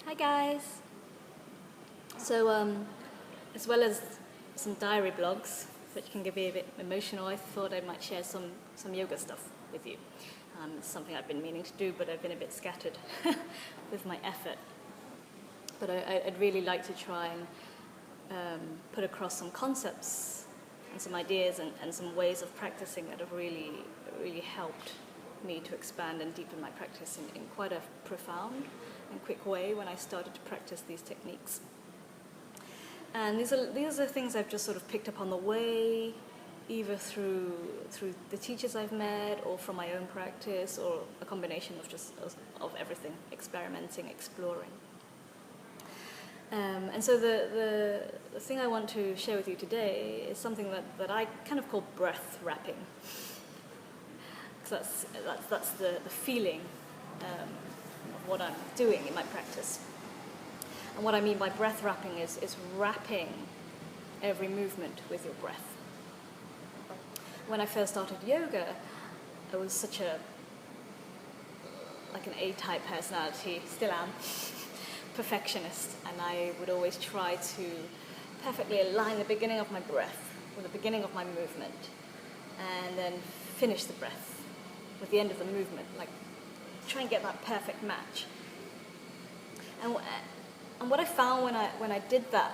Hi guys! So, as well as some diary blogs, which can get me a bit emotional, I thought I might share some yoga stuff with you. It's something I've been meaning to do, but I've been a bit scattered with my effort. But I'd really like to try and put across some concepts and some ideas and some ways of practicing that have really helped me to expand and deepen my practice in quite a profound and quick way when I started to practice these techniques. And these are things I've just sort of picked up on the way, either through the teachers I've met or from my own practice, or a combination of everything, experimenting, exploring. And so the thing I want to share with you today is something that I kind of call breath wrapping. Because that's the feeling of what I'm doing in my practice. And what I mean by breath wrapping is wrapping every movement with your breath. When I first started yoga, I was such an A-type personality, still am, perfectionist, and I would always try to perfectly align the beginning of my breath with the beginning of my movement, and then finish the breath with the end of the movement, like try and get that perfect match. And what I found when I did that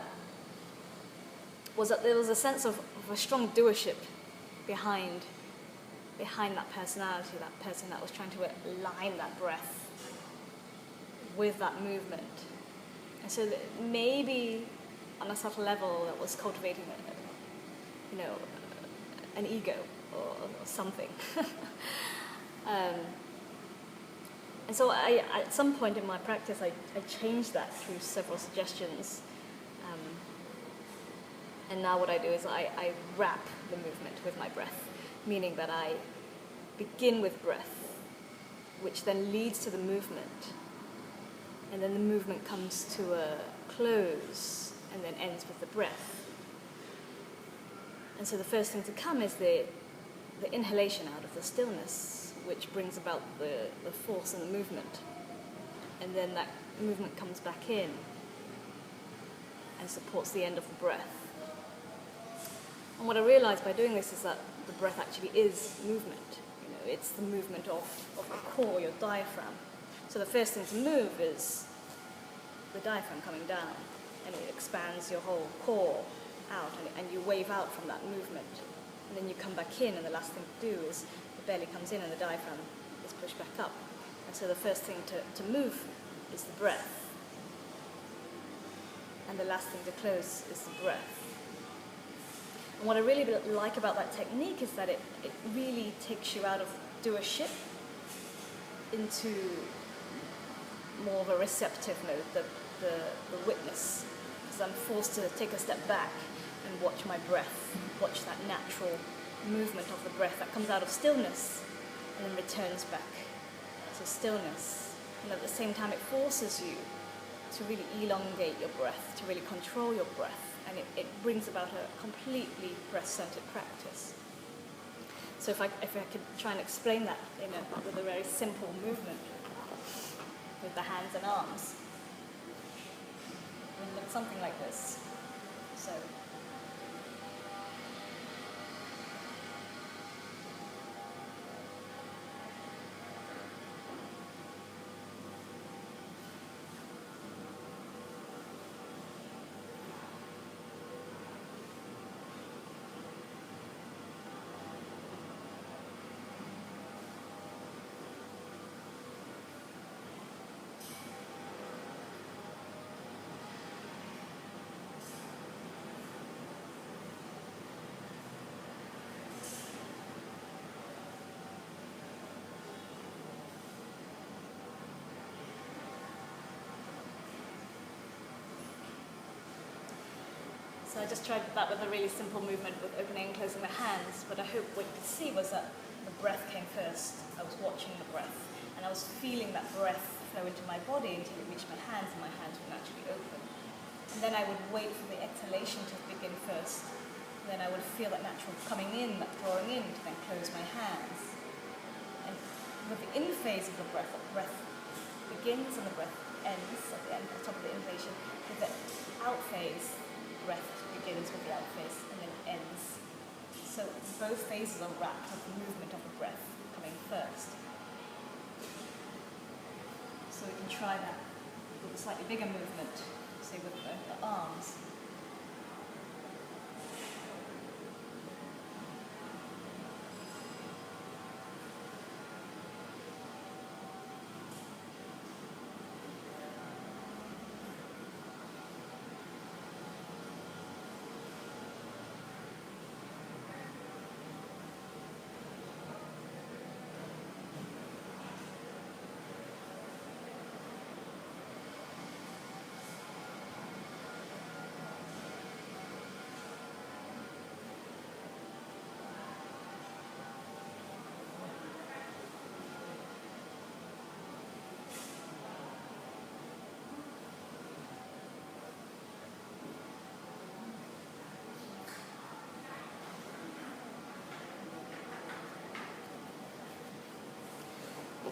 was that there was a sense of a strong doership behind that personality, that person that was trying to align that breath with that movement. And so that maybe on a subtle level that was cultivating an ego or something. And so at some point in my practice, I changed that through several suggestions. And now what I do is I wrap the movement with my breath, meaning that I begin with breath, which then leads to the movement. And then the movement comes to a close and then ends with the breath. And so the first thing to come is the inhalation out of the stillness, which brings about the force and the movement. And then that movement comes back in and supports the end of the breath. And what I realized by doing this is that the breath actually is movement. It's the movement of the core, your diaphragm. So the first thing to move is the diaphragm coming down, and it expands your whole core out, and you wave out from that movement. And then you come back in, and the last thing to do is the belly comes in and the diaphragm is pushed back up. And so the first thing to move is the breath. And the last thing to close is the breath. And what I really like about that technique is that it really takes you out of doership into more of a receptive mode, the witness. Because I'm forced to take a step back and watch my breath, watch that natural movement of the breath that comes out of stillness and then returns back to stillness. And at the same time, it forces you to really elongate your breath, to really control your breath, and it brings about a completely breath-centered practice. So if I could try and explain that with a very simple movement with the hands and arms, it would look something like this. So. So I just tried that with a really simple movement with opening and closing the hands, but I hope what you could see was that the breath came first. I was watching the breath, and I was feeling that breath flow into my body until it reached my hands, and my hands would naturally open. And then I would wait for the exhalation to begin first. Then I would feel that natural coming in, that drawing in, to then close my hands. And with the in phase of the breath begins and the breath ends at the end, at the top of the inhalation, with the out phase, breath begins with the out phase and then ends. So both phases are wrapped with the movement of the breath coming first. So we can try that with a slightly bigger movement, say with the arms.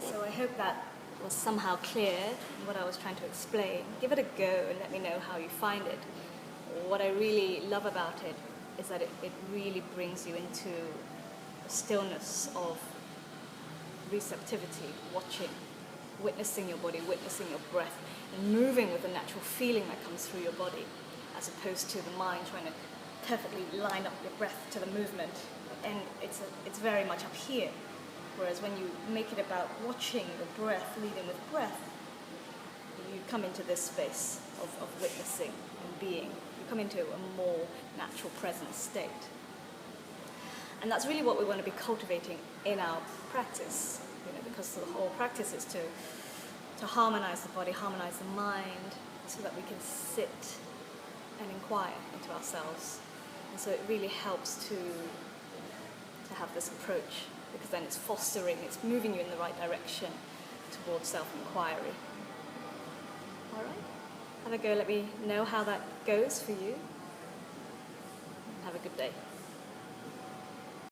So I hope that was somehow clear what I was trying to explain. Give it a go and let me know how you find it. What I really love about it is that it really brings you into a stillness of receptivity, watching, witnessing your body, witnessing your breath, and moving with the natural feeling that comes through your body, as opposed to the mind trying to perfectly line up your breath to the movement. And it's very much up here. Whereas when you make it about watching the breath, leading with breath, you come into this space of witnessing and being. You come into a more natural present state. And that's really what we want to be cultivating in our practice, because the whole practice is to harmonize the body, harmonize the mind, so that we can sit and inquire into ourselves. And so it really helps to have this approach, because then it's fostering, it's moving you in the right direction towards self-inquiry. All right? Have a go, let me know how that goes for you. Have a good day.